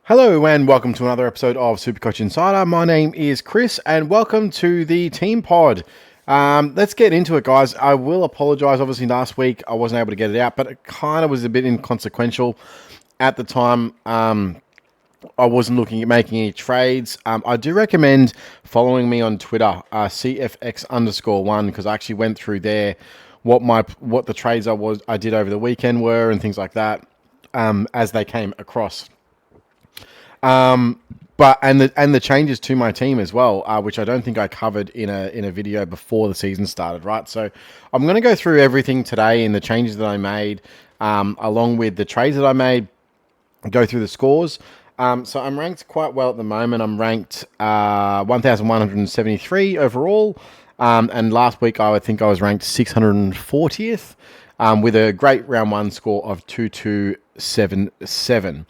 Hello and welcome to another episode of Supercoach Insider. My name is Chris and welcome to the team pod. Let's get into it, guys. I will apologise. Obviously, last week I wasn't able to get it out, but it kind of was a bit inconsequential at the time. I wasn't looking at making any trades. I do recommend following me on Twitter, CFX_1, because I actually went through there what the trades I did over the weekend were and things like that as they came across. But the changes to my team as well, which I don't think I covered in a video before the season started, right? So I'm going to go through everything today and the changes that I made, along with the trades that I made, go through the scores. So I'm ranked quite well at the moment. I'm ranked 1,173 overall, and last week I think I was ranked 640th, with a great round one score of 2277.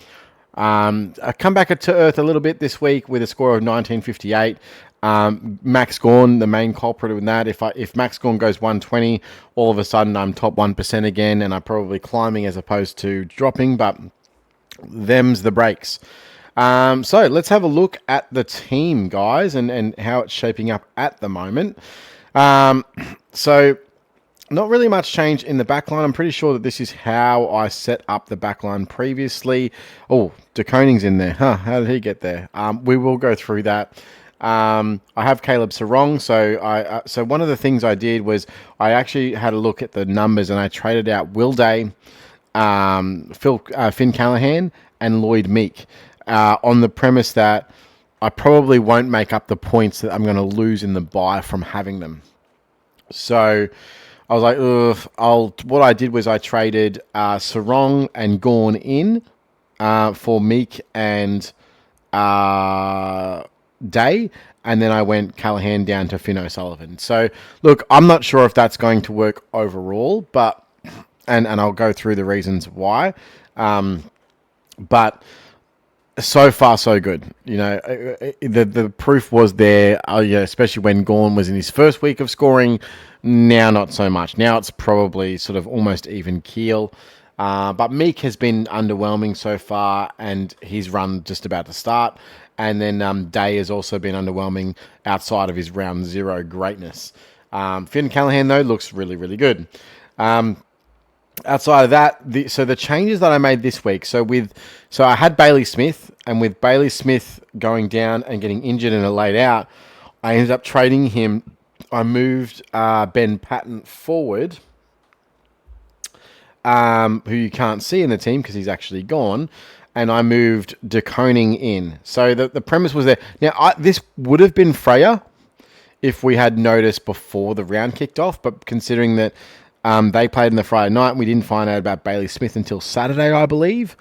I come back to earth a little bit this week with a score of 1958. Max Gawn, the main culprit in that. If Max Gawn goes 120, all of a sudden I'm top 1% again, and I'm probably climbing as opposed to dropping, but them's the breaks. So let's have a look at the team, guys, and how it's shaping up at the moment. So not really much change in the backline. I'm pretty sure that this is how I set up the backline previously. Oh, DeConing's in there. Huh, how did he get there? We will go through that. I have Caleb Sarong. So one of the things I did was I actually had a look at the numbers and I traded out Will Day, Finn Callahan, and Lloyd Meek on the premise that I probably won't make up the points that I'm going to lose in the bye from having them. So I was like, what I did was I traded Sarong and Gawn in for Meek and Day, and then I went Callahan down to Finn O'Sullivan. So, look, I'm not sure if that's going to work overall, but and I'll go through the reasons why. But so far, so good. You know, the proof was there, especially when Gawn was in his first week of scoring. Now, not so much. Now it's probably sort of almost even keel. But Meek has been underwhelming so far, and his run just about to start. And then Day has also been underwhelming outside of his round zero greatness. Finn Callahan, though, looks really, really good. Outside of that, the changes that I made this week. So I had Bailey Smith, and with Bailey Smith going down and getting injured and laid out, I ended up trading him. I moved Ben Patton forward, who you can't see in the team because he's actually gone, and I moved DeConing in. So the premise was there. Now, this would have been Freya if we had noticed before the round kicked off, but considering that they played in the Friday night and we didn't find out about Bailey Smith until Saturday, I believe,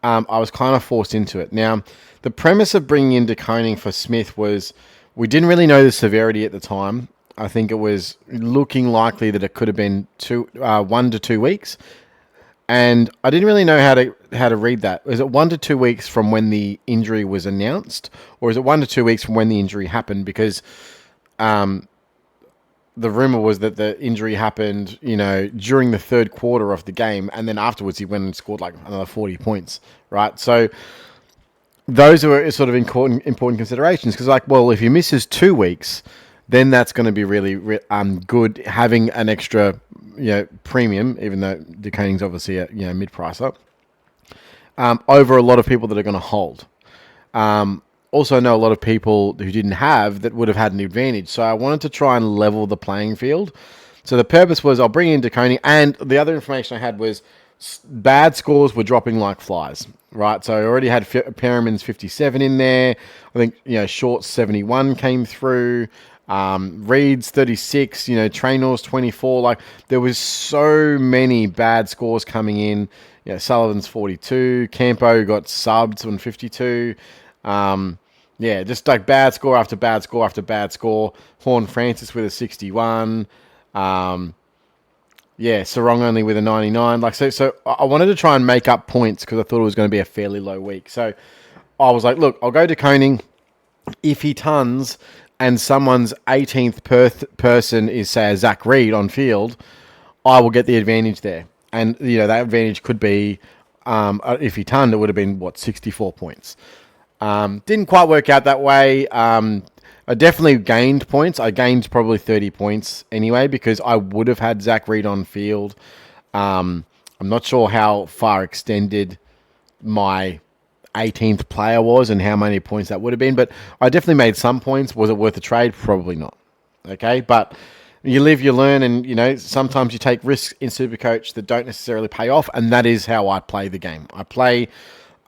I was kind of forced into it. Now, the premise of bringing in DeConing for Smith was we didn't really know the severity at the time. I think it was looking likely that it could have been 1 to 2 weeks, and I didn't really know how to read that. Is it 1 to 2 weeks from when the injury was announced, or is it 1 to 2 weeks from when the injury happened? Because the rumor was that the injury happened, during the third quarter of the game, and then afterwards he went and scored like another 40 points, right? So those were sort of important considerations, because if he misses 2 weeks, then that's going to be really good having an extra premium, even though DeConing's obviously a mid-pricer, over a lot of people that are going to hold. Also know a lot of people who didn't have that would have had an advantage. So I wanted to try and level the playing field. So the purpose was I'll bring in DeConing, and the other information I had was bad scores were dropping like flies, right? So I already had Perriman's 57 in there. I think, Short's 71 came through. Reed's 36, Trainor's 24. Like, there was so many bad scores coming in. Sullivan's 42. Campo got subbed on 52. Just like bad score after bad score after bad score. Horn Francis with a 61. Sarong only with a 99. So I wanted to try and make up points because I thought it was going to be a fairly low week. So I was like, look, I'll go to DeConing. If he tons and someone's 18th person is, say, a Zach Reed on field, I will get the advantage there. And, that advantage could be If he tonned, it would have been, 64 points. Didn't quite work out that way. I definitely gained points. I gained probably 30 points anyway because I would have had Zach Reed on field. I'm not sure how far extended my 18th player was and how many points that would have been, but I definitely made some points. Was it worth a trade? Probably not. Okay, but you live, you learn, and sometimes you take risks in Supercoach that don't necessarily pay off, and that is how I play the game. I play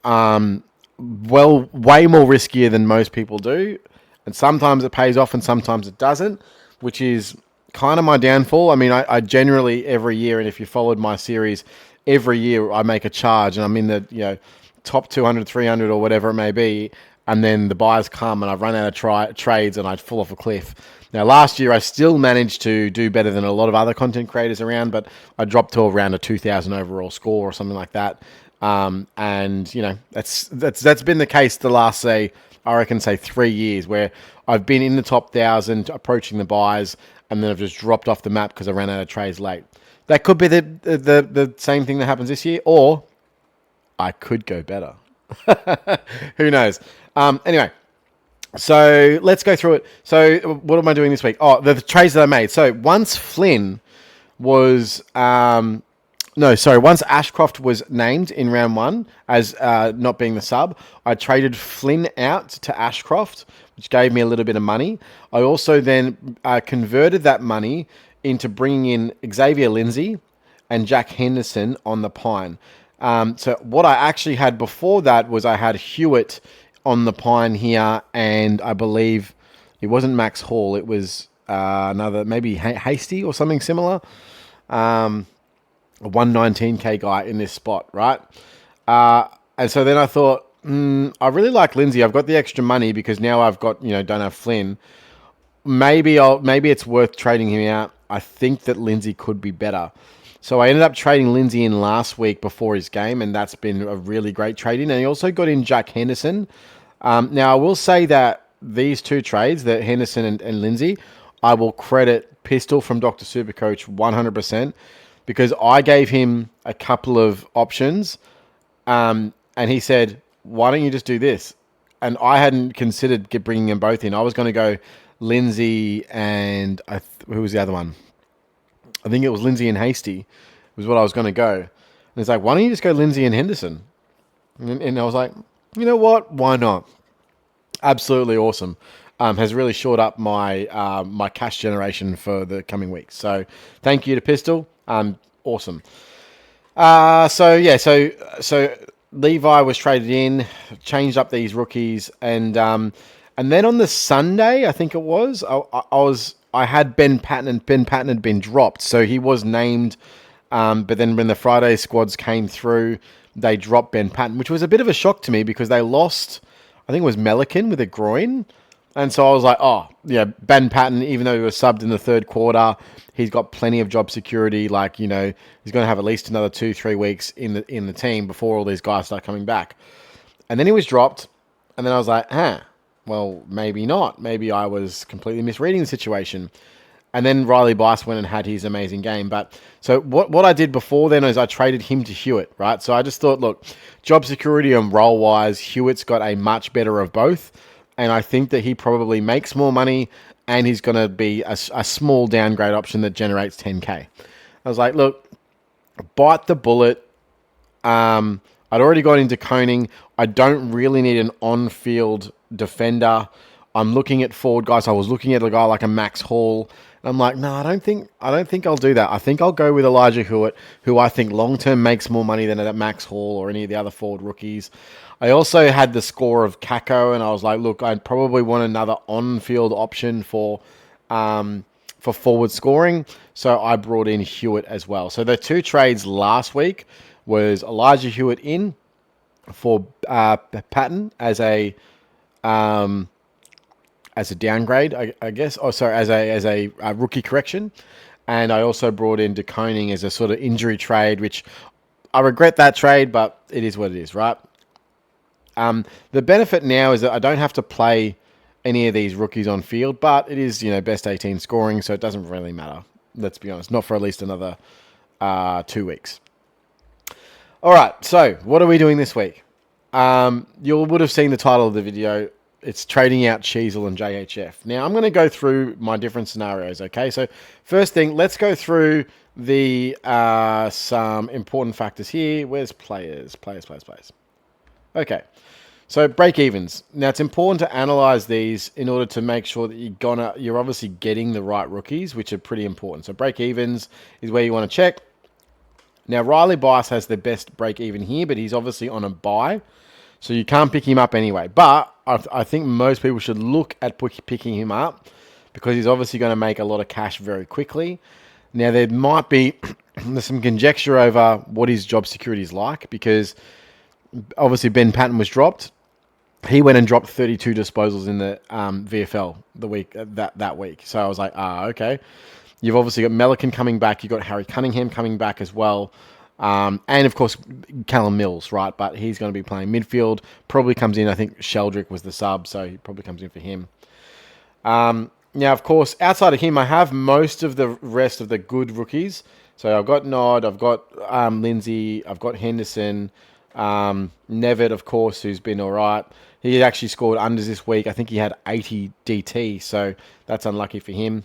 way more riskier than most people do, and sometimes it pays off and sometimes it doesn't, which is kind of my downfall. I mean, I generally every year, and if you followed my series, every year I make a charge and I'm in the top 200, 300 or whatever it may be, and then the buyers come and I've run out of trades and I'd fall off a cliff. Now, last year I still managed to do better than a lot of other content creators around, but I dropped to around a 2,000 overall score or something like that. And that's been the case the last, I reckon 3 years, where I've been in the top 1,000, approaching the buys, and then I've just dropped off the map because I ran out of trades late. That could be the same thing that happens this year, or I could go better. Who knows? Anyway, so let's go through it. So what am I doing this week? Oh, the trades that I made. So once Flynn was... once Ashcroft was named in round one as not being the sub, I traded Flynn out to Ashcroft, which gave me a little bit of money. I also then converted that money into bringing in Xavier Lindsay and Jack Henderson on the Pine. So what I actually had before that was I had Hewitt on the Pine here, and I believe it wasn't Max Hall. It was another, maybe Hasty or something similar. A 119k guy in this spot, right? And so then I thought, I really like Lindsay. I've got the extra money because now I've got, don't have Flynn. Maybe it's worth trading him out. I think that Lindsay could be better. So I ended up trading Lindsay in last week before his game, and that's been a really great trade-in. And he also got in Jack Henderson. Now, I will say that these two trades, the Henderson and Lindsay, I will credit Pistol from Dr. Supercoach 100%, because I gave him a couple of options, and he said, why don't you just do this? And I hadn't considered bringing them both in. I was going to go Lindsay and who was the other one? I think it was Lindsay and Hasty was what I was going to go. And it's like, why don't you just go Lindsay and Henderson? And I was like, you know what? Why not? Absolutely awesome. Has really shored up my my cash generation for the coming weeks. So thank you to Pistol. Awesome. So Levi was traded in, changed up these rookies, and then on the Sunday, I think it was, I had Ben Patton, and Ben Patton had been dropped, so he was named. But then when the Friday squads came through, they dropped Ben Patton, which was a bit of a shock to me because they lost, I think it was Melican with a groin. And so I was like, Ben Patton, even though he was subbed in the third quarter, he's got plenty of job security. Like, he's going to have at least another 2-3 weeks in the team before all these guys start coming back. And then he was dropped. And then I was like, well, maybe not. Maybe I was completely misreading the situation. And then Riley Bice went and had his amazing game. But so what I did before then is I traded him to Hewitt, right? So I just thought, look, job security and role-wise, Hewitt's got a much better of both. And I think that he probably makes more money, and he's going to be a small downgrade option that generates 10k. I was like, look, bite the bullet. I'd already got into Koning. I don't really need an on-field defender. I'm looking at forward guys. I was looking at a guy like a Max Hall. And I'm like, no, I don't think I'll do that. I think I'll go with Elijah Hewitt, who I think long-term makes more money than at Max Hall or any of the other forward rookies. I also had the score of Kako, and I was like, look, I'd probably want another on-field option for forward scoring. So I brought in Hewitt as well. So the two trades last week was Elijah Hewitt in for Patton as a downgrade, I guess. Oh, sorry, as a rookie correction. And I also brought in DeConing as a sort of injury trade, which I regret that trade, but it is what it is, right? The benefit now is that I don't have to play any of these rookies on field, but it is, best 18 scoring, so it doesn't really matter. Let's be honest, not for at least another 2 weeks. All right, so what are we doing this week? You would have seen the title of the video. It's trading out SHEEZEL and JHF. Now, I'm going to go through my different scenarios, okay? So first thing, let's go through the some important factors here. Where's players? Players. Okay, so break-evens. Now, it's important to analyze these in order to make sure that you're obviously getting the right rookies, which are pretty important. So break-evens is where you want to check. Now, Riley Bice has the best break-even here, but he's obviously on a buy, so you can't pick him up anyway. But I think most people should look at picking him up because he's obviously going to make a lot of cash very quickly. Now, there might be some conjecture over what his job security is like because obviously Ben Patton was dropped. He went and dropped 32 disposals in the VFL the week that week. So I was like, okay. You've obviously got Melican coming back. You've got Harry Cunningham coming back as well. And, of course, Callum Mills, right? But he's going to be playing midfield. Probably comes in, I think Sheldrick was the sub, so he probably comes in for him. Now, of course, outside of him, I have most of the rest of the good rookies. So I've got Nod, I've got Lindsay, I've got Henderson, Nevitt, of course, who's been all right. He actually scored unders this week. I think he had 80 DT, so that's unlucky for him.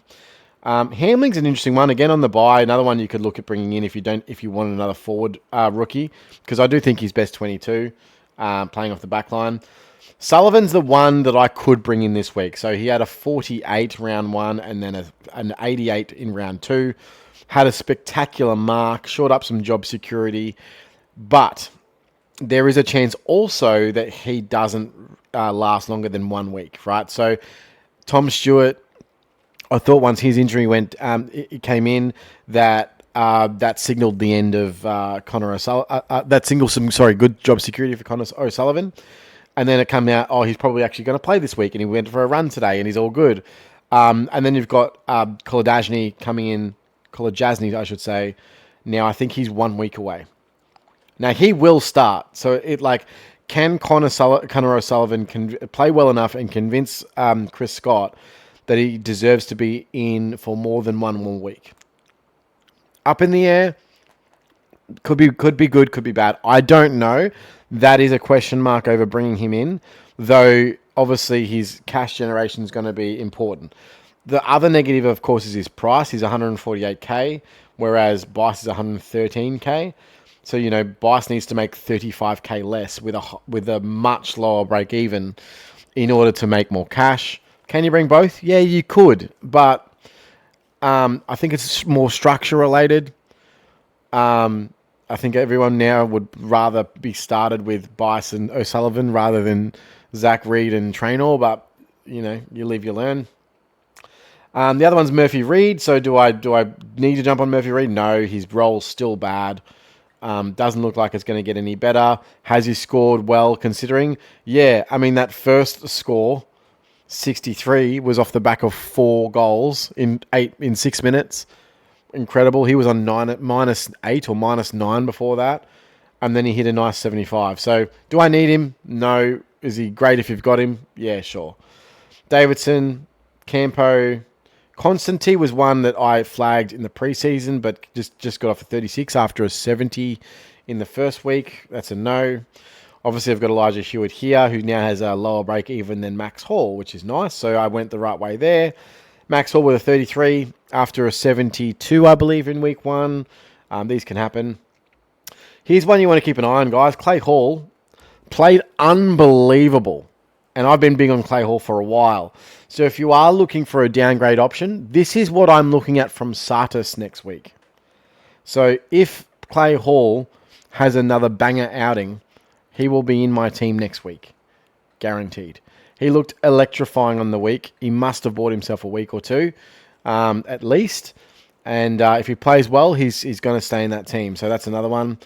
Hamling's an interesting one. Again, on the buy, another one you could look at bringing in if you want another forward rookie, because I do think he's best 22, playing off the back line. Sullivan's the one that I could bring in this week. So he had a 48 round one and then an 88 in round two. Had a spectacular mark, shored up some job security, but there is a chance also that he doesn't last longer than 1 week, right? So Tom Stewart, I thought once his injury it came in that that signaled the end of Connor O'Sullivan. That signaled some good job security for Connor O'Sullivan, and then it came out, he's probably actually going to play this week, and he went for a run today, and he's all good. And then you've got Kolodjasny coming in, Kolodjasny, I should say. Now I think he's 1 week away. Now he will start, so can Connor O'Sullivan play well enough and convince Chris Scott that he deserves to be in for more than 1 week? Up in the air. Could be good, could be bad. I don't know. That is a question mark over bringing him in, though obviously his cash generation is going to be important. The other negative, of course, is his price. He's 148k, whereas Bice is 113k. So, Bice needs to make 35k less with a much lower break even in order to make more cash. Can you bring both? Yeah, you could, but I think it's more structure related. I think everyone now would rather be started with Bice and O'Sullivan rather than Zach Reed and Traynor, but you live, you learn. The other one's Murphy Reed. So do I need to jump on Murphy Reed? No, his role's still bad. Doesn't look like it's going to get any better. Has he scored well considering? Yeah, I mean, that first score, 63, was off the back of 4 goals in 6 minutes. Incredible. He was on -8 or -9 before that. And then he hit a nice 75. So do I need him? No. Is he great if you've got him? Yeah, sure. Davidson, Campo, Constantine was one that I flagged in the preseason, but just got off a 36 after a 70 in the first week. That's a no. Obviously, I've got Elijah Hewitt here, who now has a lower break even than Max Hall, which is nice. So I went the right way there. Max Hall with a 33 after a 72, I believe, in week 1. These can happen. Here's one you want to keep an eye on, guys. Clay Hall played unbelievable. And I've been big on Clay Hall for a while. So if you are looking for a downgrade option, this is what I'm looking at from Satis next week. So if Clay Hall has another banger outing, he will be in my team next week. Guaranteed. He looked electrifying on the week. He must have bought himself a week or two, at least. And if he plays well, he's going to stay in that team. So that's another one.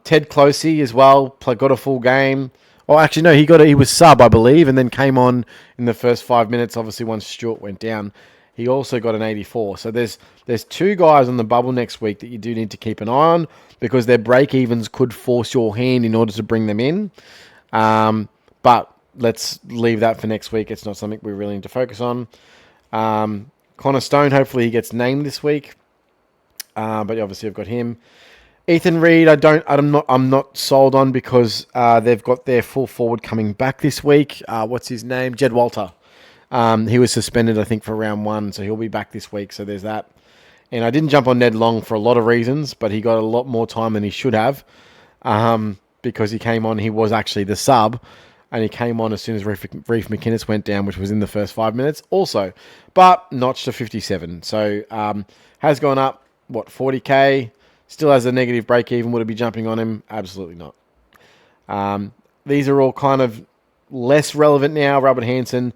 Ted Closey as well, got a full game. Oh, actually, no, he was sub, I believe, and then came on in the first 5 minutes, obviously, once Stewart went down. He also got an 84. So there's 2 guys on the bubble next week that you do need to keep an eye on because their break-evens could force your hand in order to bring them in. But let's leave that for next week. It's not something we really need to focus on. Connor Stone, hopefully he gets named this week. But obviously I've got him. Ethan Reid, I'm not sold on because they've got their full forward coming back this week. What's his name? Jed Walter. He was suspended, I think, for round 1, so he'll be back this week. So there's that. And I didn't jump on Ned Long for a lot of reasons, but he got a lot more time than he should have because he came on. He was actually the sub, and he came on as soon as Reef McInnes went down, which was in the first 5 minutes also. But notched to 57. So has gone up, 40K. Still has a negative break even. Would it be jumping on him? Absolutely not. These are all kind of less relevant now. Robert Hansen.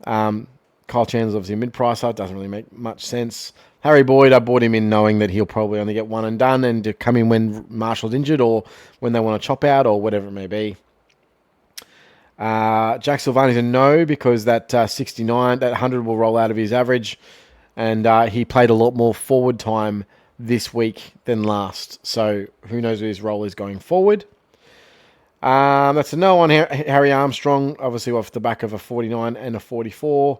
Kyle Chandler's obviously a mid-pricer. Doesn't really make much sense. Harry Boyd, I bought him in knowing that he'll probably only get one and done and to come in when Marshall's injured or when they want to chop out or whatever it may be. Jack Silvani's a no because that 69, that 100 will roll out of his average. And he played a lot more forward time this week than last. So who knows what his role is going forward. That's a no on Harry Armstrong, obviously off the back of a 49 and a 44.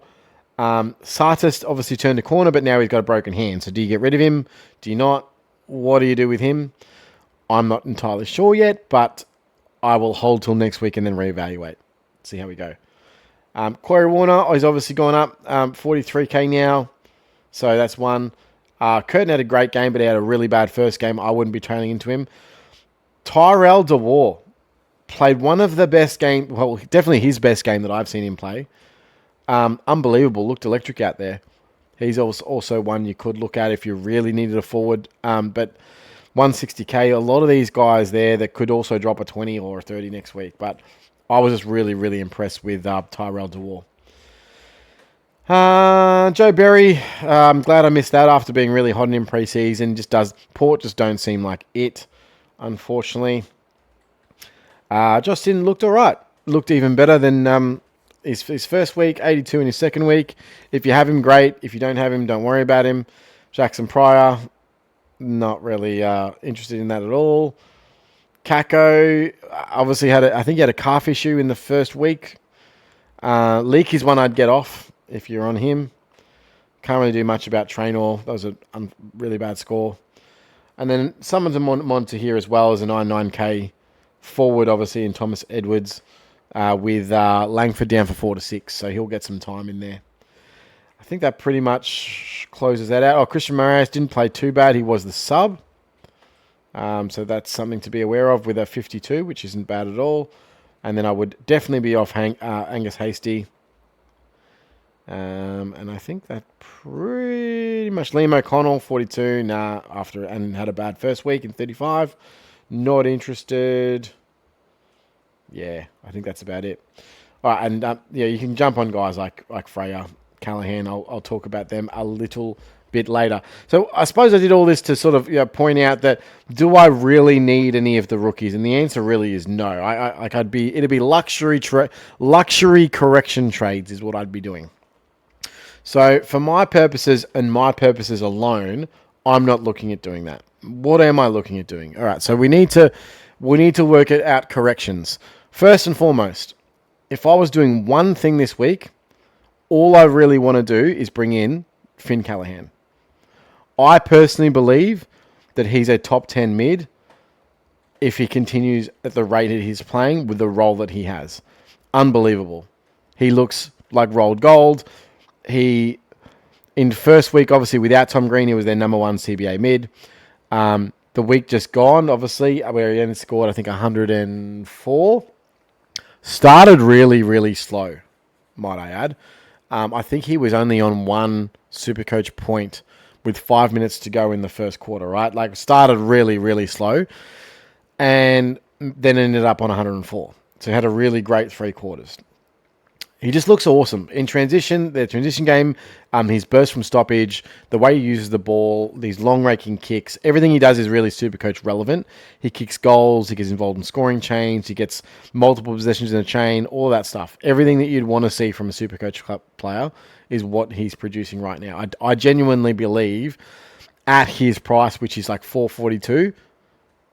Sartist obviously turned a corner, but now he's got a broken hand. So do you get rid of him? Do you not? What do you do with him? I'm not entirely sure yet, but I will hold till next week and then reevaluate. See how we go. Corey Warner is obviously gone up, 43K now. So that's one. Curtin had a great game, but he had a really bad first game. I wouldn't be turning into him. Tyrell DeWar played one of the best games, well, definitely his best game that I've seen him play. Unbelievable. Looked electric out there. He's also one you could look at if you really needed a forward. But 160K, a lot of these guys there that could also drop a 20 or a 30 next week. But I was just really, really impressed with Tyrell DeWar. Joe Berry, I'm glad I missed that after being really hot in pre-season. Port just don't seem like it, unfortunately. Justin looked all right. Looked even better than his first week, 82 in his second week. If you have him, great. If you don't have him, don't worry about him. Jackson Pryor, not really interested in that at all. Kako, obviously I think he had a calf issue in the first week. Leak is one I'd get off if you're on him. Can't really do much about Traynor. That was a really bad score. And then someone to monitor here as well as a 99K forward, obviously, in Thomas Edwards with Langford down for 4 to 6. So he'll get some time in there. I think that pretty much closes that out. Christian Moraes didn't play too bad. He was the sub. So that's something to be aware of with a 52, which isn't bad at all. And then I would definitely be off Angus Hasty. And I think that pretty much Liam O'Connell, 42, and had a bad first week in 35. Not interested. Yeah, I think that's about it. All right, and you can jump on guys like Freya, Callahan. I'll talk about them a little bit later. So I suppose I did all this to sort of point out that do I really need any of the rookies? And the answer really is no. It'd be luxury correction trades is what I'd be doing. So for my purposes and my purposes alone, I'm not looking at doing that. What am I looking at doing? All right, so we need to work it out corrections. First and foremost, if I was doing one thing this week, all I really want to do is bring in Finn Callahan. I personally believe that he's a top 10 mid if he continues at the rate that he's playing with the role that he has. Unbelievable. He looks like rolled gold. In first week, obviously, without Tom Green, he was their number one CBA mid. The week just gone, obviously, where he only scored, I think, 104. Started really, really slow, might I add. I think he was only on one Supercoach point with 5 minutes to go in the first quarter, right? Like, started really, really slow and then ended up on 104. So he had a really great 3 quarters. He just looks awesome. In transition, the transition game, his burst from stoppage, the way he uses the ball, these long raking kicks, everything he does is really Supercoach relevant. He kicks goals, he gets involved in scoring chains, he gets multiple possessions in a chain, all that stuff. Everything that you'd want to see from a Supercoach player is what he's producing right now. I genuinely believe at his price, which is like $442,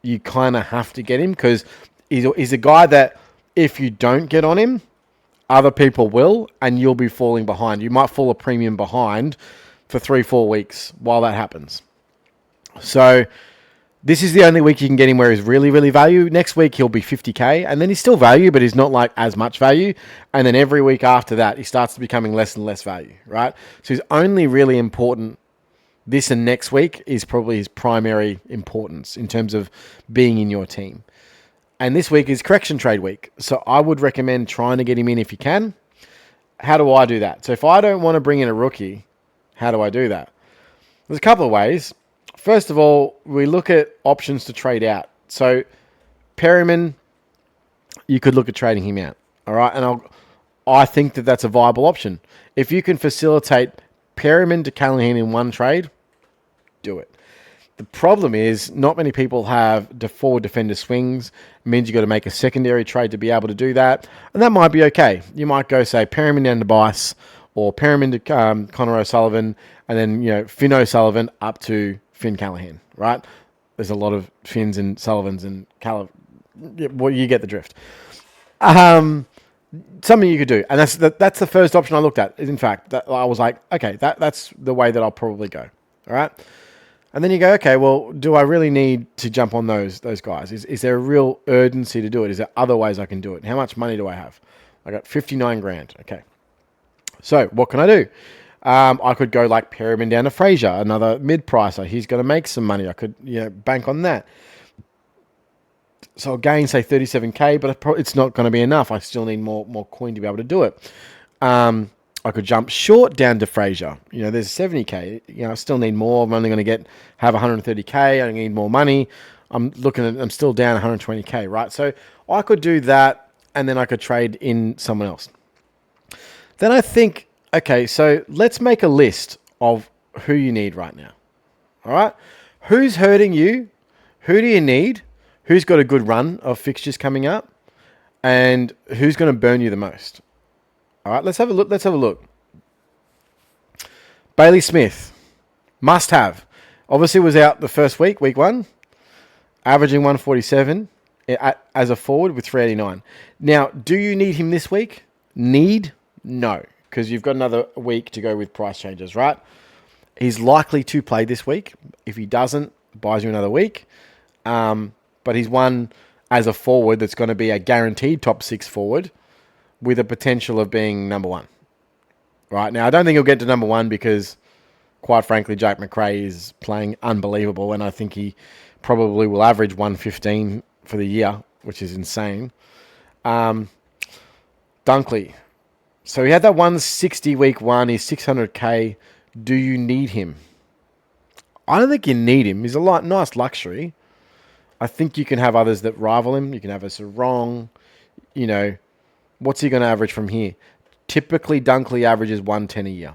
you kind of have to get him because he's a guy that if you don't get on him, other people will, and you'll be falling behind. You might fall a premium behind for 3-4 weeks while that happens. So This is the only week you can get him where he's really, really value. Next week, he'll be 50K, and then he's still value, but he's not like as much value. And then every week after that, he starts to becoming less and less value, right? So he's only really important this and next week is probably his primary importance in terms of being in your team. And this week is correction trade week. So I would recommend trying to get him in if you can. How do I do that? So if I don't want to bring in a rookie, how do I do that? There's a couple of ways. First of all, we look at options to trade out. So Perryman, you could look at trading him out. All right. And I think that that's a viable option. If you can facilitate Perryman to Callahan in one trade, do it. The problem is not many people have forward defender swings. It means you've got to make a secondary trade to be able to do that. And that might be okay. You might go, say, Perryman down to Bice or Perryman to Connor O'Sullivan and then, Finn O'Sullivan up to Finn Callahan, right? There's a lot of Finns and Sullivans and well, you get the drift. Something you could do. And that's the first option I looked at. In fact, I was like, okay, that's the way that I'll probably go. All right. And then you go, okay, well, do I really need to jump on those guys? Is there a real urgency to do it? Is there other ways I can do it? How much money do I have? I got 59 grand. Okay. So what can I do? I could go like Perryman down to Fraser, another mid-pricer. He's going to make some money. I could bank on that. So I'll gain, say, 37K, but it's not going to be enough. I still need more coin to be able to do it. I could jump short down to Fraser. There's 70K. I still need more. I'm only going to have 130K. I need more money. I'm still down 120K, right? So I could do that, and then I could trade in someone else. Then I think, okay, so let's make a list of who you need right now. All right? Who's hurting you? Who do you need? Who's got a good run of fixtures coming up? And who's going to burn you the most? All right, let's have a look. Bailey Smith, must have. Obviously was out the first week 1, averaging 147 as a forward with 389. Now, do you need him this week? No, because you've got another week to go with price changes, right? He's likely to play this week. If he doesn't, buys you another week. But he's one as a forward that's going to be a guaranteed top 6 forward with a potential of being number 1. Right now, I don't think he'll get to number 1 because, quite frankly, Jack McRae is playing unbelievable, and I think he probably will average 115 for the year, which is insane. Dunkley. So he had that 160 week 1. He's 600K. Do you need him? I don't think you need him. He's a nice luxury. I think you can have others that rival him. You can have a Sarong. What's he going to average from here? Typically, Dunkley averages 110 a year.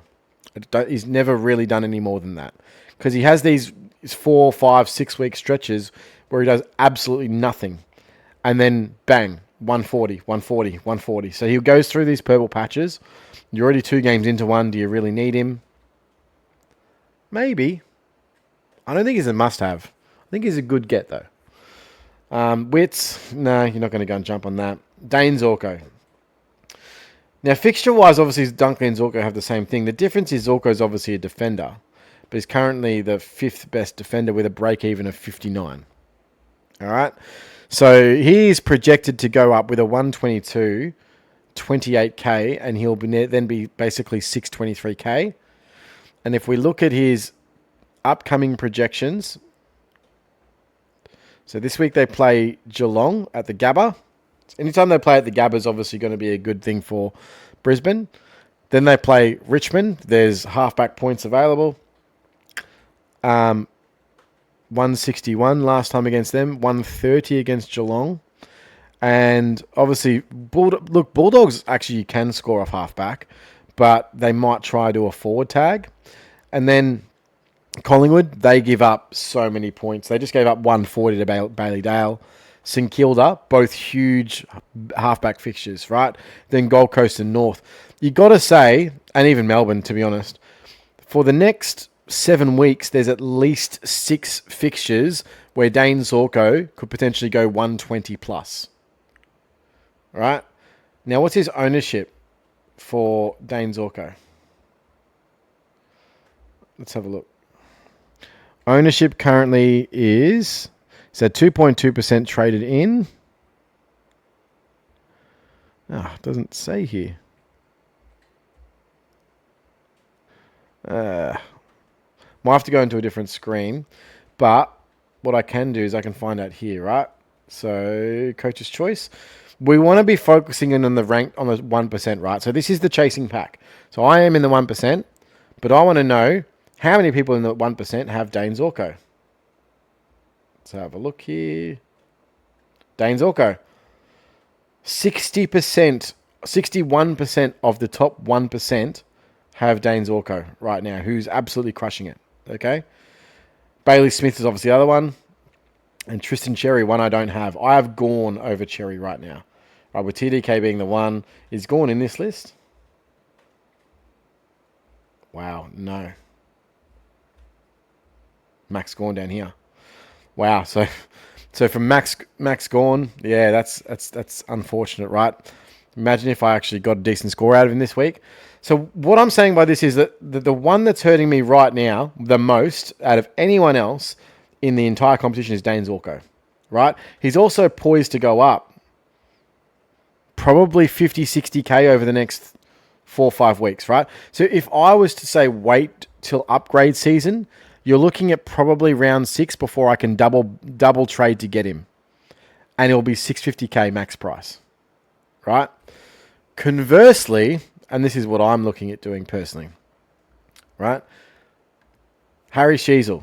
He's never really done any more than that because he has these 4, 5, 6 week stretches where he does absolutely nothing. And then, bang, 140, 140, 140. So he goes through these purple patches. You're already 2 games into one. Do you really need him? Maybe. I don't think he's a must-have. I think he's a good get, though. Wits, no, you're not going to go and jump on that. Dane Zorko. Now, fixture-wise, obviously, Dunkley and Zorko have the same thing. The difference is Zorko's obviously a defender, but he's currently the 5th best defender with a break-even of 59. All right? So he's projected to go up with a 122, 28K, and he'll then be basically 623K. And if we look at his upcoming projections, so this week they play Geelong at the Gabba. Anytime they play at the Gabba is obviously going to be a good thing for Brisbane. Then they play Richmond. There's halfback points available. 161 last time against them. 130 against Geelong. And obviously, Bulldogs actually can score off halfback, but they might try to do a forward tag. And then Collingwood, they give up so many points. They just gave up 140 to Bailey Dale. St Kilda, both huge halfback fixtures, right? Then Gold Coast and North. You got to say, and even Melbourne, to be honest, for the next 7 weeks, there's at least 6 fixtures where Dane Zorko could potentially go 120 plus. Right? Now, what's his ownership for Dane Zorko? Let's have a look. Ownership currently is So 2.2% traded in. It doesn't say here. Might have to go into a different screen. But what I can do is I can find out here, right? So coach's choice. We want to be focusing in on the rank on the 1%, right? So this is the chasing pack. So I am in the 1%, but I want to know how many people in the 1% have Dane Zorko. Let's have a look here. Dane Zorko. 60%, 61% of the top 1% have Dane Zorko right now, who's absolutely crushing it. Okay? Bailey Smith is obviously the other one. And Tristan Cherry, one I don't have. I have Gorn over Cherry right now. Right, with TDK being the one. Is Gorn in this list? Wow, no. Max Gorn down here. Wow, so from Max Gorn, yeah, that's unfortunate, right? Imagine if I actually got a decent score out of him this week. So what I'm saying by this is that the one that's hurting me right now the most out of anyone else in the entire competition is Dane Zorko, right? He's also poised to go up probably 50, 60K over the next 4 or 5 weeks, right? So if I was to say wait till upgrade season, you're looking at probably round 6 before I can double trade to get him. And it'll be 650K max price, right? Conversely, and this is what I'm looking at doing personally, right? Harry SHEEZEL.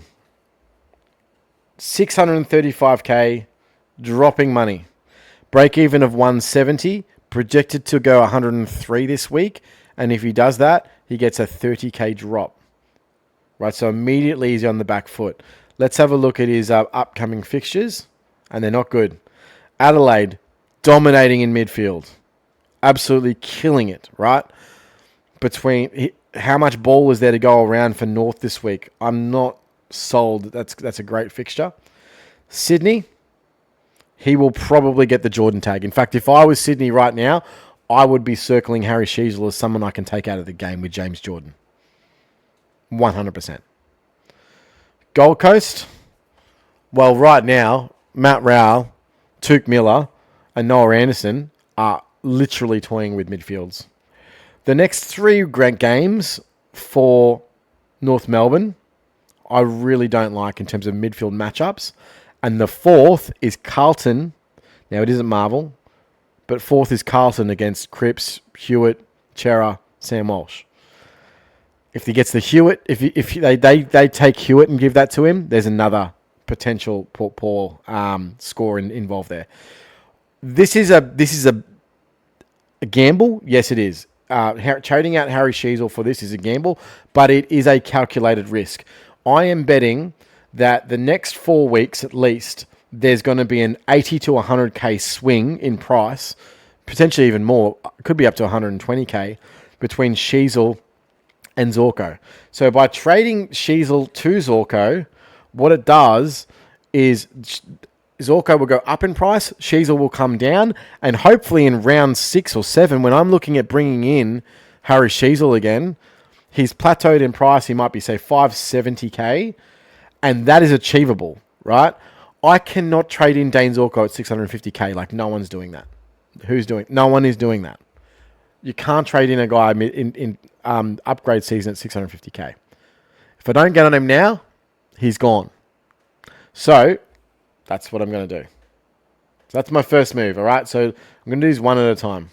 635K, dropping money. Break even of 170, projected to go 103 this week. And if he does that, he gets a 30K drop. Right, so immediately he's on the back foot. Let's have a look at his upcoming fixtures. And they're not good. Adelaide, dominating in midfield. Absolutely killing it, right? How much ball is there to go around for North this week? I'm not sold. That's a great fixture. Sydney, he will probably get the Jordan tag. In fact, if I was Sydney right now, I would be circling Harry SHEEZEL as someone I can take out of the game with James Jordan. 100%. Gold Coast, well, right now, Matt Rowell, Tuke Miller, and Noah Anderson are literally toying with midfields. The next 3 games for North Melbourne, I really don't like in terms of midfield matchups. And the 4th is Carlton. Now, it isn't Marvel, but 4th is Carlton against Cripps, Hewitt, Chera, Sam Walsh. If he gets the Hewitt, if they take Hewitt and give that to him, there's another potential poor score involved there. This is a gamble. Yes, it is. Trading out Harry SHEEZEL for this is a gamble, but it is a calculated risk. I am betting that the next 4 weeks at least, there's going to be an 80 to 100K swing in price, potentially even more. It could be up to 120K between SHEEZEL and Zorko. So by trading SHEEZEL to Zorko, what it does is Zorko will go up in price, SHEEZEL will come down, and hopefully in round 6 or 7, when I'm looking at bringing in Harry SHEEZEL again, he's plateaued in price. He might be, say, 570K, and that is achievable, right? I cannot trade in Dane Zorko at 650K. Like, no one's doing that. No one is doing that. You can't trade in a guy in upgrade season at 650K. If I don't get on him now, he's gone. So that's what I'm going to do. So that's my first move, all right? So I'm going to do this one at a time.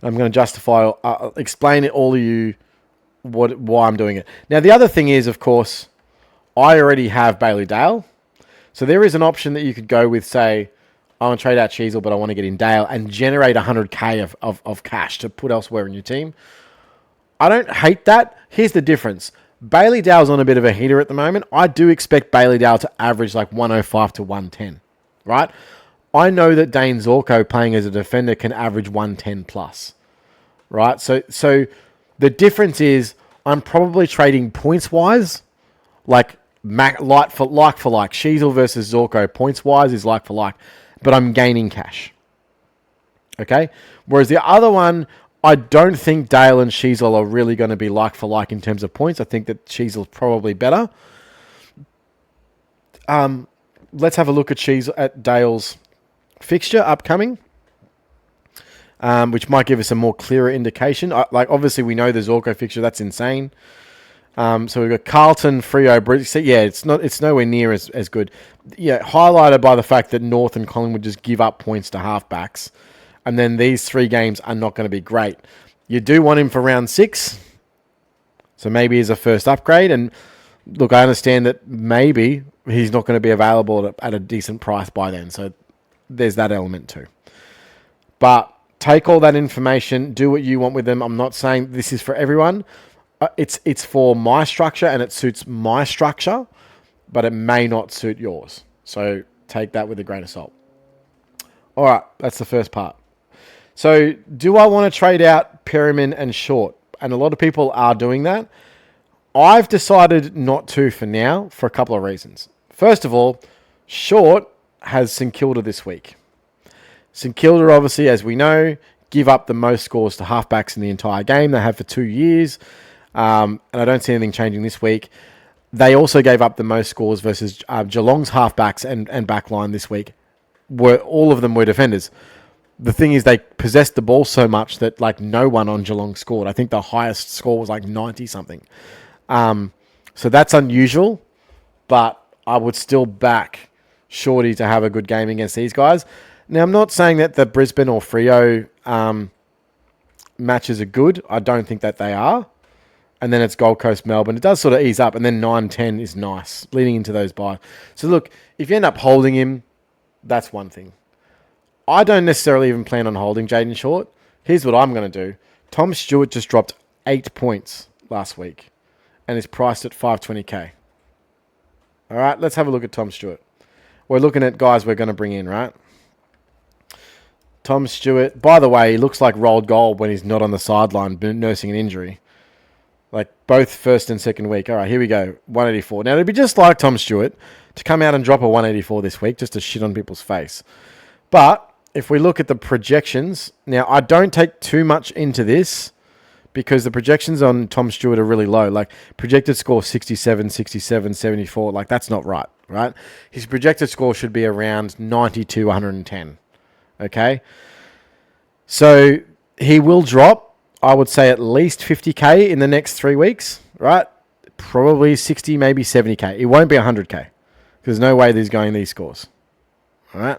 I'm going to explain it all to you why I'm doing it. Now, the other thing is, of course, I already have Bailey Dale. So there is an option that you could go with, say, I want to trade out SHEEZEL, but I want to get in Dale and generate 100K of cash to put elsewhere in your team. I don't hate that. Here's the difference. Bailey Dale's on a bit of a heater at the moment. I do expect Bailey Dale to average like 105 to 110, right? I know that Dane Zorko playing as a defender can average 110 plus, right? So the difference is I'm probably trading points-wise, like like for like. SHEEZEL versus Zorko points-wise is like for like, but I'm gaining cash. Okay? Whereas the other one, I don't think Dale and SHEEZEL are really going to be like for like in terms of points. I think that SHEEZEL's probably better. let's have a look at Dale's fixture upcoming, which might give us a more clearer indication. Obviously, we know the Zorko fixture. That's insane. So we've got Carlton, Freo, Brisbane. So yeah, it's nowhere near as good. Yeah, highlighted by the fact that North and Collingwood just give up points to halfbacks. And then these 3 games are not going to be great. You do want him for round 6. So maybe he's a first upgrade. And look, I understand that maybe he's not going to be available at a decent price by then. So there's that element too. But take all that information, do what you want with them. I'm not saying this is for everyone. It's for my structure and it suits my structure, but it may not suit yours. So take that with a grain of salt. All right, that's the first part. So do I want to trade out Perryman and Short? And a lot of people are doing that. I've decided not to for now for a couple of reasons. First of all, Short has St Kilda this week. St Kilda, obviously, as we know, give up the most scores to halfbacks in the entire game. They have for 2 years. And I don't see anything changing this week. They also gave up the most scores versus Geelong's halfbacks and backline this week. All of them were defenders. The thing is, they possessed the ball so much that no one on Geelong scored. I think the highest score was 90-something. So that's unusual, but I would still back Shorty to have a good game against these guys. Now, I'm not saying that the Brisbane or Freo matches are good. I don't think that they are. And then it's Gold Coast, Melbourne. It does sort of ease up. And then 9-10 is nice, leading into those buys. So look, if you end up holding him, that's one thing. I don't necessarily even plan on holding Jaden Short. Here's what I'm going to do. Tom Stewart just dropped 8 points last week and is priced at $520K. All right, let's have a look at Tom Stewart. We're looking at guys we're going to bring in, right? Tom Stewart, by the way, he looks like rolled gold when he's not on the sideline nursing an injury. Both first and second week. All right, here we go. 184. Now, it'd be just like Tom Stewart to come out and drop a 184 this week just to shit on people's face. But if we look at the projections, now I don't take too much into this because the projections on Tom Stewart are really low. Projected score 67, 67, 74. That's not right? His projected score should be around 92, 110. Okay? So he will drop, I would say, at least 50K in the next 3 weeks, right? Probably 60, maybe 70K. It won't be 100K. There's no way he's going these scores. All right?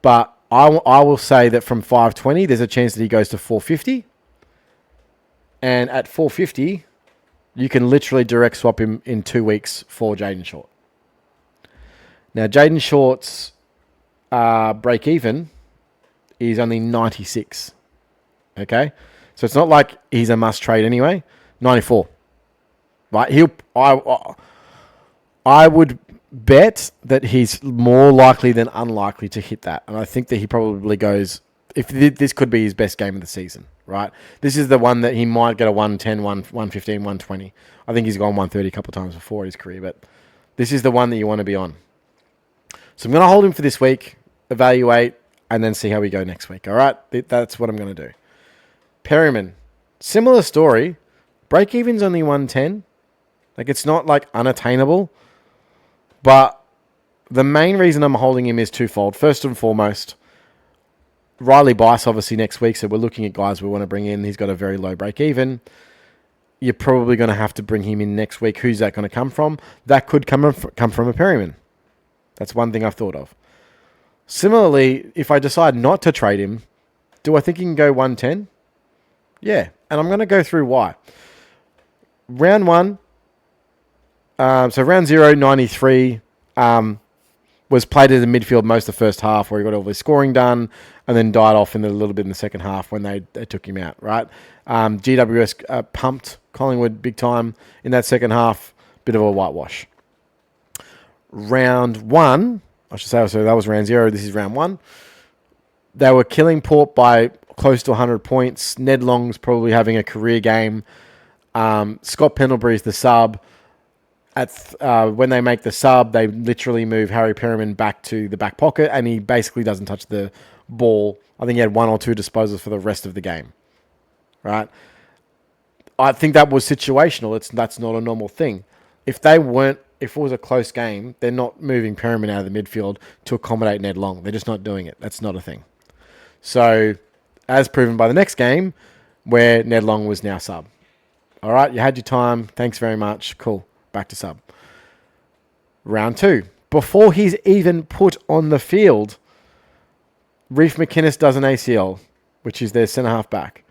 But I will say that from 520, there's a chance that he goes to 450. And at 450, you can literally direct swap him in 2 weeks for Jaden Short. Now, Jaden Short's break even is only 96. Okay? So it's not like he's a must trade anyway. 94. Right? I would bet that he's more likely than unlikely to hit that. And I think that he probably goes, if this could be his best game of the season, right? This is the one that he might get a 110, 115, 120. I think he's gone 130 a couple of times before his career, but this is the one that you want to be on. So I'm going to hold him for this week, evaluate, and then see how we go next week. All right? That's what I'm going to do. Perryman, similar story. Break even's only 110. It's not unattainable. But the main reason I'm holding him is twofold. First and foremost, Riley Bice obviously next week, so we're looking at guys we want to bring in. He's got a very low break even. You're probably going to have to bring him in next week. Who's that going to come from? That could come from a Perryman. That's one thing I've thought of. Similarly, if I decide not to trade him, do I think he can go 110? Yeah, and I'm going to go through why. Round 1, so round 0, 93, was played in the midfield most of the first half where he got all his scoring done and then died off in a little bit in the second half when they took him out, right? GWS pumped Collingwood big time in that second half, bit of a whitewash. Round 1, I should say, so that was round 0, this is round 1. They were killing Port by close to 100 points. Ned Long's probably having a career game. Scott Pendlebury's the sub. When they make the sub, they literally move Harry Perryman back to the back pocket, and he basically doesn't touch the ball. I think he had 1 or 2 disposals for the rest of the game. Right? I think that was situational. That's not a normal thing. If they weren't if it was a close game, they're not moving Perriman out of the midfield to accommodate Ned Long. They're just not doing it. That's not a thing. So, as proven by the next game, where Ned Long was now sub. All right, you had your time. Thanks very much. Cool. Back to sub. Round 2. Before he's even put on the field, Reef McInnes does an ACL, which is their centre-half back.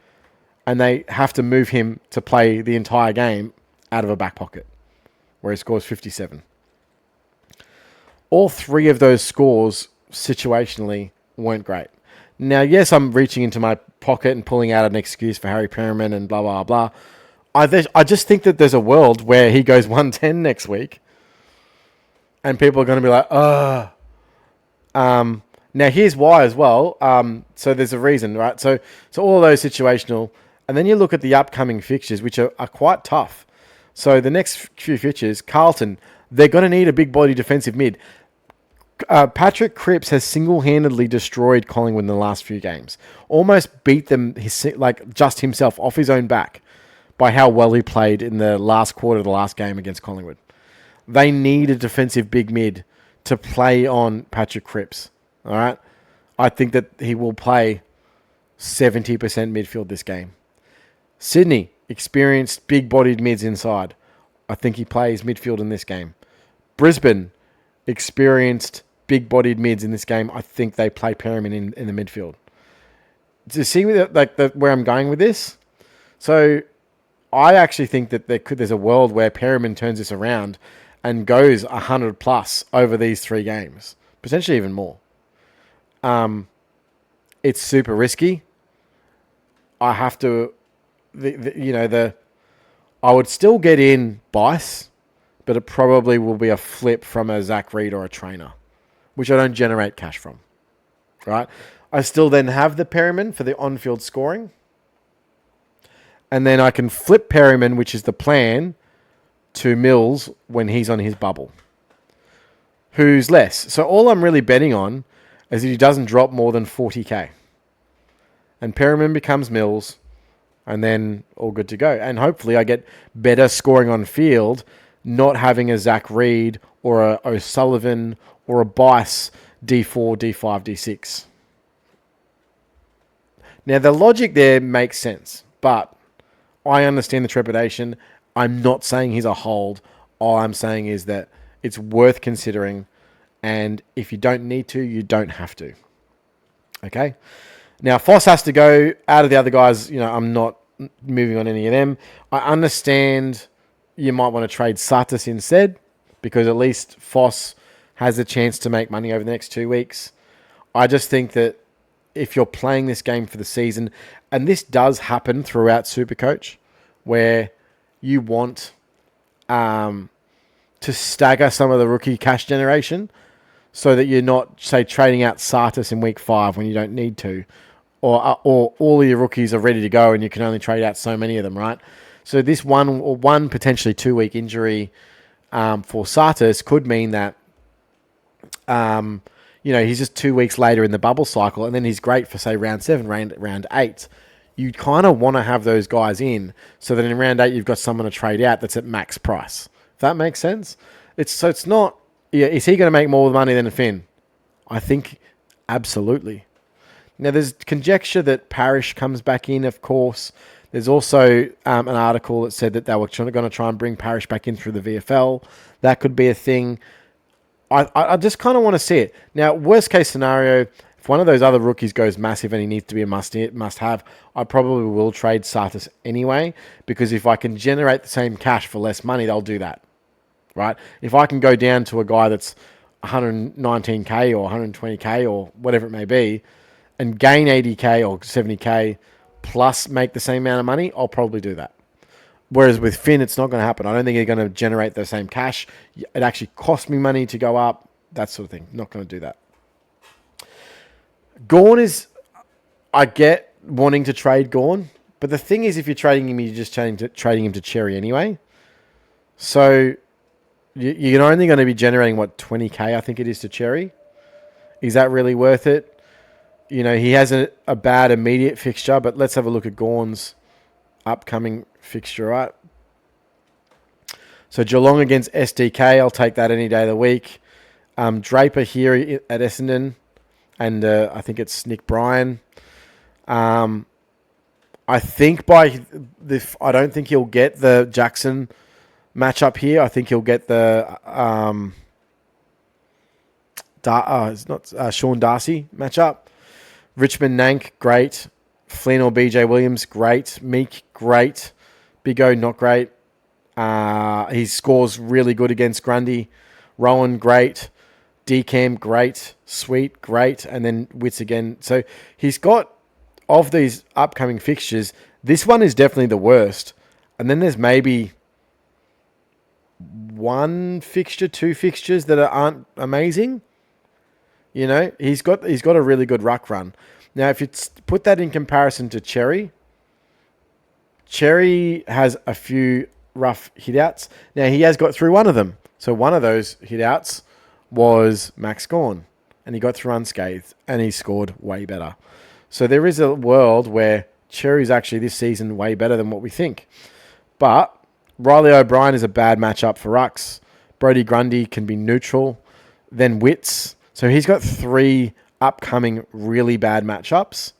And they have to move him to play the entire game out of a back pocket, where he scores 57. All 3 of those scores, situationally, weren't great. Now, yes, I'm reaching into my pocket and pulling out an excuse for Harry Perriman and blah, blah, blah. I just think that there's a world where he goes 110 next week and people are going to be like, oh. Now, here's why as well. So there's a reason, right? So all of those situational. And then you look at the upcoming fixtures, which are quite tough. So the next few fixtures, Carlton, they're going to need a big body defensive mid. Patrick Cripps has single-handedly destroyed Collingwood in the last few games. Almost beat them just himself off his own back by how well he played in the last quarter of the last game against Collingwood. They need a defensive big mid to play on Patrick Cripps. All right? I think that he will play 70% midfield this game. Sydney, experienced big-bodied mids inside. I think he plays midfield in this game. Brisbane, experienced big-bodied mids in this game. I think they play Perriman in the midfield. To see where I'm going with this? So I actually think that there's a world where Perriman turns this around and goes 100 plus over these 3 games. Potentially even more. It's super risky. I have to, I would still get in Bice, but it probably will be a flip from a Zach Reed or a trainer, which I don't generate cash from. Right? I still then have the Perriman for the on-field scoring. And then I can flip Perriman, which is the plan, to Mills when he's on his bubble. Who's less. So all I'm really betting on is that he doesn't drop more than 40k. And Perriman becomes Mills, and then all good to go. And hopefully I get better scoring on field, not having a Zach Reed or a O'Sullivan or a Bice D4, D5, D6. Now, the logic there makes sense, but I understand the trepidation. I'm not saying he's a hold. All I'm saying is that it's worth considering, and if you don't need to, you don't have to. Okay? Now, Foss has to go. Out of the other guys, I'm not moving on any of them. I understand you might want to trade Satis instead, because at least Foss has a chance to make money over the next 2 weeks. I just think that if you're playing this game for the season, and this does happen throughout Supercoach, where you want to stagger some of the rookie cash generation so that you're not, say, trading out Satis in week 5 when you don't need to, or all of your rookies are ready to go and you can only trade out so many of them, right? So this one potentially 2 week injury for Satis could mean that he's just 2 weeks later in the bubble cycle, and then he's great for, say, round 7, round 8. You kind of want to have those guys in so that in round 8 you've got someone to trade out that's at max price. If that makes sense? It's not. Yeah, is he going to make more money than Finn? I think absolutely. Now, there's conjecture that Parrish comes back in, of course. There's also an article that said that they were going to try and bring Parrish back in through the VFL. That could be a thing. I just kind of want to see it. Now, worst case scenario, if one of those other rookies goes massive and he needs to be a must-have, I probably will trade Satis anyway, because if I can generate the same cash for less money, they'll do that, right? If I can go down to a guy that's 119k or 120k or whatever it may be, and gain 80k or 70k plus make the same amount of money, I'll probably do that. Whereas with Finn, it's not going to happen. I don't think they're going to generate the same cash. It actually costs me money to go up, that sort of thing. Not going to do that. Gawn is, I get wanting to trade Gawn, but the thing is, if you're trading him, you're just trading him to Cherry anyway. So you're only going to be generating, 20k, I think it is, to Cherry. Is that really worth it? He has a bad immediate fixture, but let's have a look at Gawn's upcoming fixture, right? So Geelong against SDK, I'll take that any day of the week. Draper here at Essendon, and I think it's Nick Bryan. I think I don't think he'll get the Jackson matchup here. I think he'll get the it's not Sean Darcy matchup. Richmond Nank, great. Flynn or BJ Williams, great. Meek, great. Big O, not great. He scores really good against Grundy. Rowan, great. Decam, great. Sweet, great. And then Wits again. So he's got, of these upcoming fixtures, this one is definitely the worst. And then there's maybe one fixture, two fixtures that aren't amazing. You know, he's got a really good ruck run. Now, if you put that in comparison to Cherry has a few rough hitouts. Now, he has got through one of them. So one of those hitouts was Max Gawn, and he got through unscathed, and he scored way better. So there is a world where Cherry's actually this season way better than what we think. But Riley O'Brien is a bad matchup for rucks. Brodie Grundy can be neutral. Then Wits. So he's got 3 upcoming really bad matchups.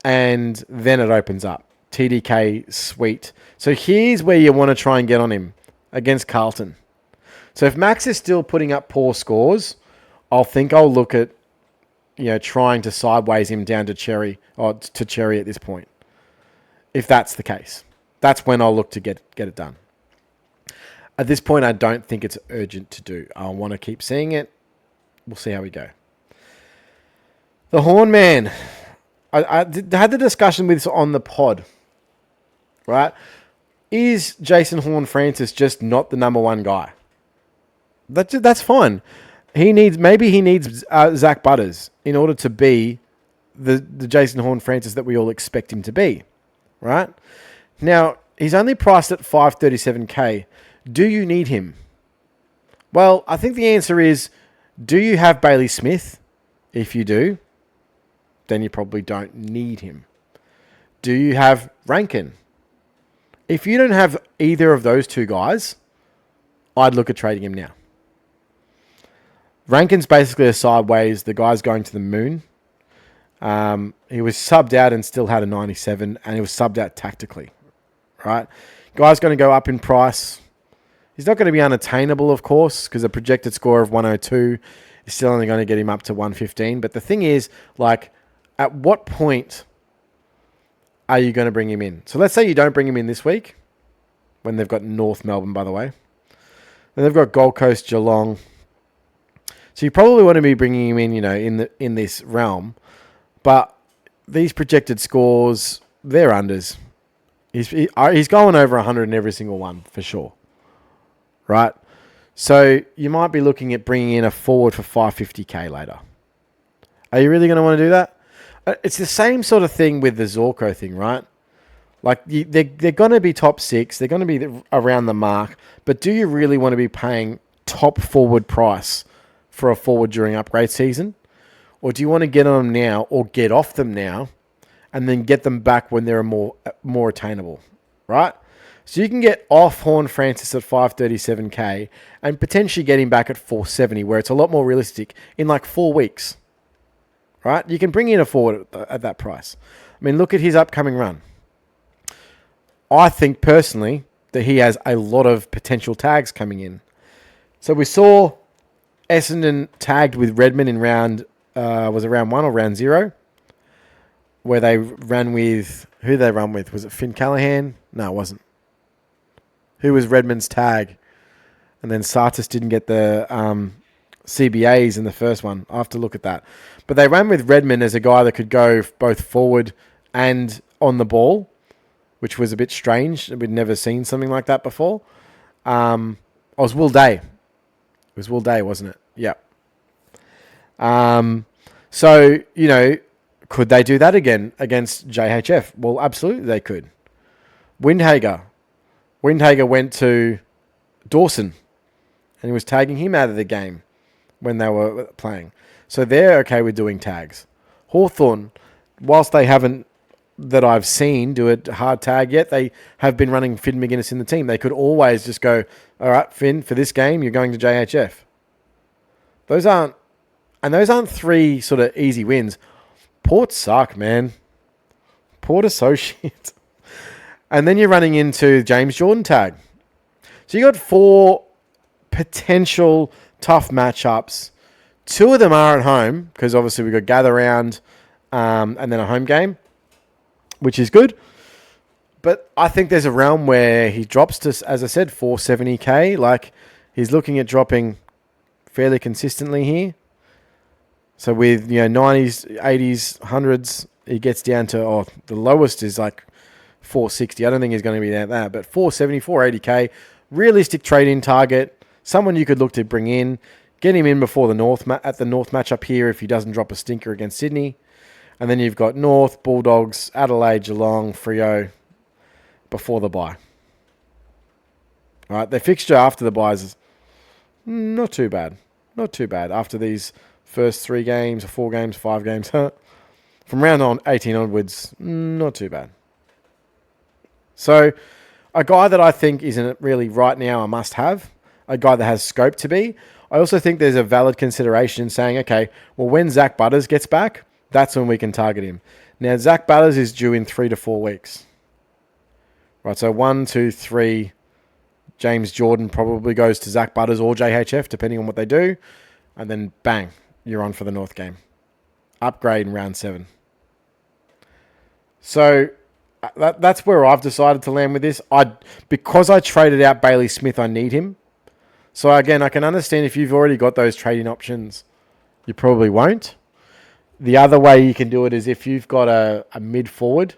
And then it opens up. TDK, sweet. So here's where you want to try and get on him against Carlton. So if Max is still putting up poor scores, I'll look at, trying to sideways him down to Cherry at this point. If that's the case, that's when I'll look to get it done. At this point, I don't think it's urgent to do. I want to keep seeing it. We'll see how we go. The Horn Man. I had the discussion with this on the pod, right? Is Jason Horne-Francis just not the number one guy? That's fine. Maybe he needs Zach Butters in order to be the Jason Horne-Francis that we all expect him to be, right? Now, he's only priced at $537K. Do you need him? Well, I think the answer is, do you have Bailey Smith? If you do, then you probably don't need him. Do you have Rankin? If you don't have either of those two guys, I'd look at trading him now. Rankin's basically a sideways. The guy's going to the moon. He was subbed out and still had a 97, and he was subbed out tactically, right? Guy's going to go up in price. He's not going to be unattainable, of course, because a projected score of 102 is still only going to get him up to 115. But the thing is, at what point are you going to bring him in? So let's say you don't bring him in this week, when they've got North Melbourne, by the way. Then they've got Gold Coast, Geelong. So you probably want to be bringing him in, in this realm. But these projected scores, they're unders. He's going over 100 in every single one, for sure. Right? So you might be looking at bringing in a forward for $550K later. Are you really going to want to do that? It's the same sort of thing with the Zorko thing, right? They're going to be top 6. They're going to be around the mark. But do you really want to be paying top forward price for a forward during upgrade season? Or do you want to get on them now or get off them now and then get them back when they're more attainable, right? So you can get off Horne-Francis at $537K and potentially get him back at $470, where it's a lot more realistic in 4 weeks, right? You can bring in a forward at that price. I mean, look at his upcoming run. I think personally that he has a lot of potential tags coming in. So we saw Essendon tagged with Redmond in round 1 or round 0, where they ran with, who did they run with? Was it Finn Callahan? No, it wasn't. Who was Redmond's tag? And then Sartis didn't get the CBAs in the first one. I have to look at that. But they ran with Redmond as a guy that could go both forward and on the ball, which was a bit strange. We'd never seen something like that before. It was Will Day. It was Will Day, wasn't it? Yeah. So, could they do that again against JHF? Well, absolutely they could. Windhager went to Dawson and he was tagging him out of the game when they were playing. So they're okay with doing tags. Hawthorn, whilst they haven't that I've seen do a hard tag yet. They have been running Finn McGuinness in the team. They could always just go, all right, Finn, for this game, you're going to JHF. Those aren't 3 sort of easy wins. Port suck, man. Port are so shit. And then you're running into James Jordan tag. So you got 4 potential tough matchups. 2 of them are at home, because obviously we've got Gather Round and then a home game, which is good. But I think there's a realm where he drops to, as I said, 470k. Like, he's looking at dropping fairly consistently here. So with 90s, 80s, 100s, he gets down to, the lowest is like 460. I don't think he's going to be that, but 470, 480k, realistic trade-in target, someone you could look to bring in, get him in before the North at the North matchup here if he doesn't drop a stinker against Sydney. And then you've got North, Bulldogs, Adelaide, Geelong, Freo before the bye. All right, their fixture after the byes is not too bad. Not too bad after these first 3 games, or 4 games, 5 games. From round 18 onwards, not too bad. So a guy that I think isn't really right now a must-have, a guy that has scope to be. I also think there's a valid consideration in saying, okay, well, when Zach Butters gets back, that's when we can target him. Now, Zach Butters is due in 3 to 4 weeks. Right, so 1, 2, 3, James Jordan probably goes to Zach Butters or JHF, depending on what they do. And then, bang, you're on for the North game. Upgrade in round 7. So that's where I've decided to land with this. Because I traded out Bailey Smith, I need him. So again, I can understand if you've already got those trading options, you probably won't. The other way you can do it is if you've got a mid forward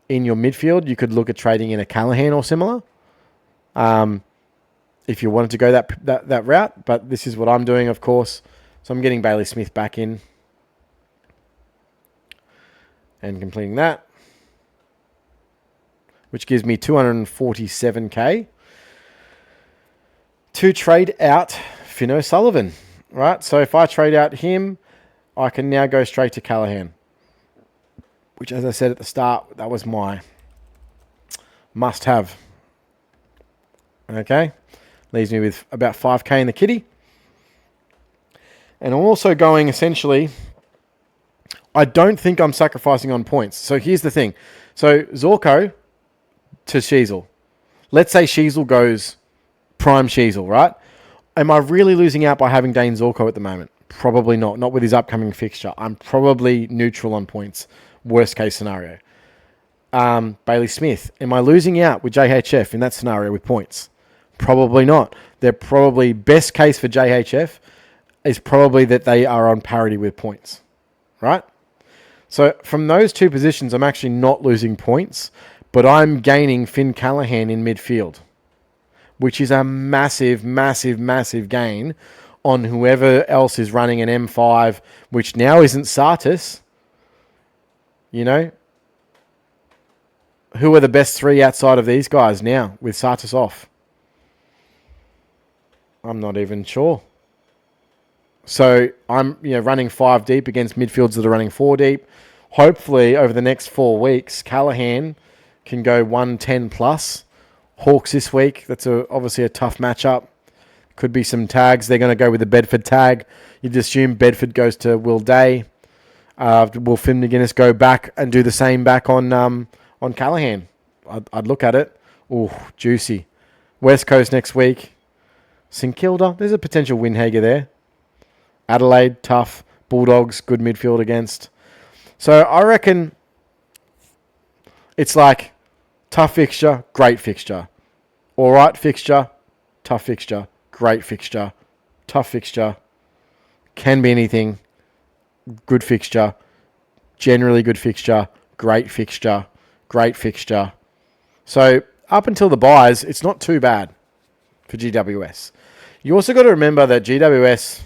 in your midfield, you could look at trading in a Callaghan or similar. If you wanted to go that route, but this is what I'm doing, of course. So I'm getting Bailey Smith back in and completing that, which gives me 247k to trade out Finn O'Sullivan, right? So if I trade out him, I can now go straight to Callaghan, which, as I said at the start, that was my must-have. Okay, leaves me with about 5k in the kitty. And I'm also going, essentially, I don't think I'm sacrificing on points. So here's the thing. So Zorko to SHEEZEL. Let's say SHEEZEL goes prime SHEEZEL, right? Am I really losing out by having Dane Zorko at the moment? Probably not. Not with his upcoming fixture. I'm probably neutral on points. Worst case scenario. Bailey Smith. Am I losing out with JHF in that scenario with points? Probably not. They're probably, best case for JHF is probably that they are on parity with points, right? So from those 2 positions, I'm actually not losing points, but I'm gaining Finn Callaghan in midfield, which is a massive, massive, massive gain on whoever else is running an M5, which now isn't Sartis. You know, who are the best 3 outside of these guys now with Sartis off? I'm not even sure. So I'm running 5 deep against midfields that are running 4 deep. Hopefully over the next 4 weeks, Callaghan can go 110 plus. Hawks this week. That's obviously a tough matchup. Could be some tags. They're going to go with the Bedford tag. You'd assume Bedford goes to Will Day. Will Finn McGuinness go back and do the same back on Callaghan? I'd look at it. Ooh, juicy. West Coast next week. St Kilda. There's a potential win hager there. Adelaide, tough. Bulldogs, good midfield against. So I reckon it's like tough fixture, great fixture. All right fixture, tough fixture, great fixture, tough fixture. Can be anything. Good fixture, generally good fixture, great fixture, great fixture. So up until the buys, it's not too bad for GWS. You also got to remember that GWS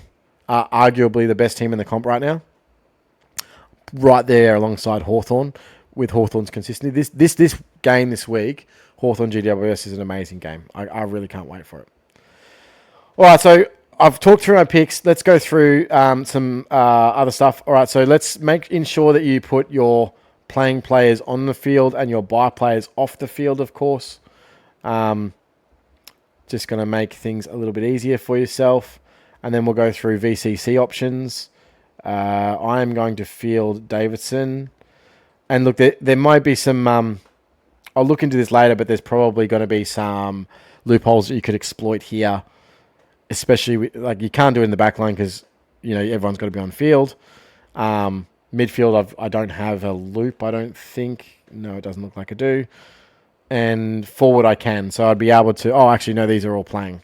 are arguably the best team in the comp right now. Right there alongside Hawthorn, with Hawthorn's consistency. This game this week, Hawthorn GWS is an amazing game. I really can't wait for it. All right, so I've talked through my picks. Let's go through some other stuff. All right, so let's make ensure that you put your playing players on the field and your buy players off the field, of course. Just going to make things a little bit easier for yourself. And then we'll go through VCC options. I am going to field Davidson. And look, there might be some... I'll look into this later, but there's probably going to be some loopholes that you could exploit here. Especially, like, you can't do it in the back line because, you know, everyone's got to be on field. Midfield, I don't have a loop, I don't think. No, it doesn't look like I do. And forward I can. So I'd be able to... Oh, actually, no, these are all playing.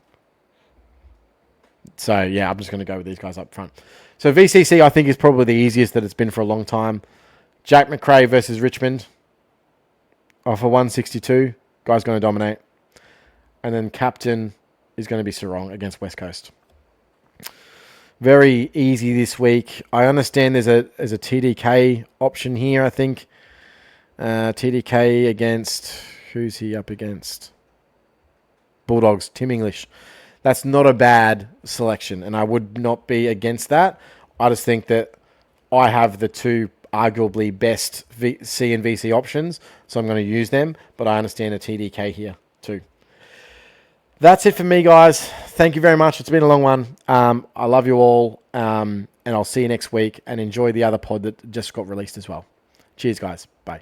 So, yeah, I'm just going to go with these guys up front. So VCC, I think, is probably the easiest that it's been for a long time. Jack McRae versus Richmond. For 162. Guy's going to dominate. And then captain is going to be Sarong against West Coast. Very easy this week. I understand there's a TDK option here, I think. TDK against... Who's he up against? Bulldogs, Tim English. That's not a bad selection, and I would not be against that. I just think that I have the two arguably best C and VC options, so I'm going to use them, but I understand a TDK here too. That's it for me, guys. Thank you very much. It's been a long one. I love you all, and I'll see you next week, and enjoy the other pod that just got released as well. Cheers, guys. Bye.